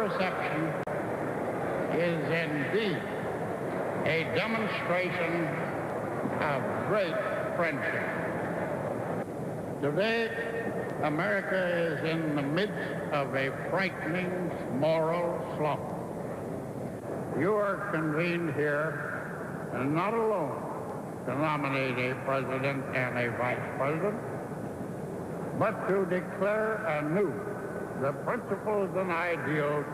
reception is indeed a demonstration of great friendship. Today, America is in the midst of a frightening moral slump. You are convened here, and not alone to nominate a president and a vice president, but to declare anew the principles and ideals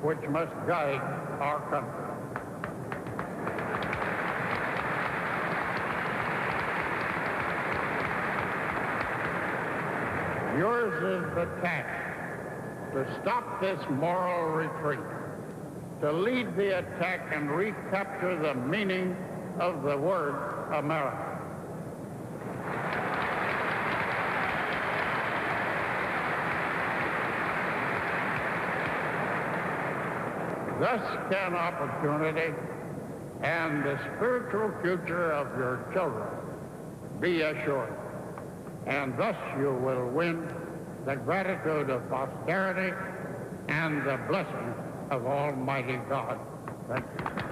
which must guide our country. Yours is the task to stop this moral retreat, to lead the attack and recapture the meaning of the word America. Thus can opportunity and the spiritual future of your children be assured. And thus you will win the gratitude of posterity and the blessing of Almighty God. Thank you.